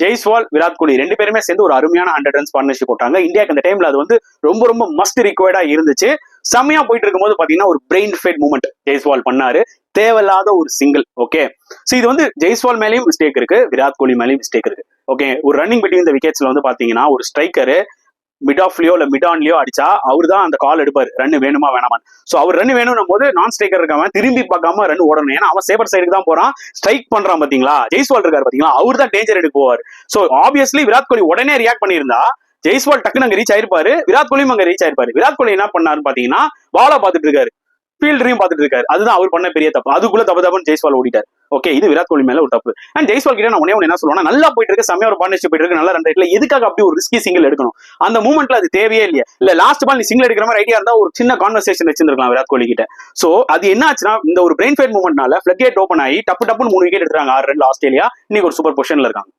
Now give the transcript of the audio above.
ஜெய்ஸ்வால் விராட் கோலி 2 பேருமே சேர்ந்து ஒரு அருமையான 100 ரன்ஸ் பார்ட்னர்ஷிப் போட்டாங்க. இந்தியாவுக்கு அந்த டைம்ல அது வந்து ரொம்ப ரொம்ப மஸ்ட் ரிக்வயர்டா இருந்துச்சு. செம்மையா போயிட்டு இருக்கும்போது பாத்தீங்கன்னா ஒரு பிரெயின் ஃபேட் மூமெண்ட் ஜெய்ஸ்வால் பண்ணாரு, தேவையில்லாத ஒரு சிங்கிள். ஓகே, சோ இது வந்து ஜெய்ஸ்வால் மேலேயும் மிஸ்டேக் இருக்கு, விராட் கோலி மேலேயும் மிஸ்டேக் இருக்கு. ஓகே, ஒரு ரன்னிங் பிட்வீன் இந்த விக்கெட்ஸ்ல வந்து பாத்தீங்கன்னா ஒரு ஸ்ட்ரைக்கரு மிட் ஆஃப்லயோ இல்ல மிட் ஆன்லயோ அடிச்சா அவர் தான் அந்த கால் எடுப்பாரு, ரன் வேணுமா வேணாமா. சோ அவர் ரன் வேணும் போது நான் ஸ்ட்ரைக்கர் இருக்காம திரும்பி பார்க்காம ரன் ஓடணும். ஏன்னா அவன் சேவர் சைடுக்கு தான் போறான், ஸ்ட்ரைக் பண்றான். பாத்தீங்களா, ஜெய்ஸ்வால் இருக்காரு பாத்தீங்களா, அவர் தான் டேஞ்சர் எடுக்க போவார். சோ ஆப்வியஸ்லி விராட் கோலி உடனே ரியாக்ட் பண்ணியிருந்தா ஜெய்ஸ்வால் டக்குன்னு அங்க ரீச் ஆயிருப்பாரு, விராட் கோலியும் அங்க ரீச் ஆயிருப்பாரு. விராட் கோலி என்ன பண்ணாரு பாத்தீங்கன்னா பாலா பாத்துட்டு இருக்காரு, ஃபீல்டரையும் பாத்துட்டு இருக்காரு. அதுதான் அவர் பண்ண பெரிய தப்பு. அதுக்குள்ள தப்பு ஜெய்ஸ்வால் ஓடிட்டார். ஓகே, இது விராட் கோலி மேல ஒரு தப்பு. அண்ட் ஜெய்ஸ்வால் கிட்ட நான் ஒண்ணே என்ன சொல்லுவேன்னா, நல்லா போயிட்டு இருக்கு, செம்மையா ஒரு பார்ட்னர்ஷிப் போயிட்டு இருக்கு, நல்ல ரன் ரேட்ல, எதுக்காக அப்படி ஒரு ரிஸ்கி சிங்கிள் எடுக்கணும்? அந்த மூமெண்ட்ல அது தேவையே இல்லையா? இல்ல லாஸ்ட் பால் நீ சிங்கிள் எடுக்கிற மாதிரி ஐடியா இருந்தா ஒரு சின்ன கான்வர்சேஷன் வச்சிருக்கலாம் விராட் கோலி கிட்ட. சோ அது என்ன ஆச்சுன்னா, இந்த ஒரு பிரெயின் ஃபேட் மூமெண்ட்னால ஃபிளட் கேட் ஓபன் ஆகி டப்பு டப்புன்னு 3 விக்கெட் எடுத்தாங்க 6 ரன்ல ஆஸ்திரேலியா. இன்னைக்கு ஒரு சூப்பர் பொசிஷன்ல இருக்காங்க.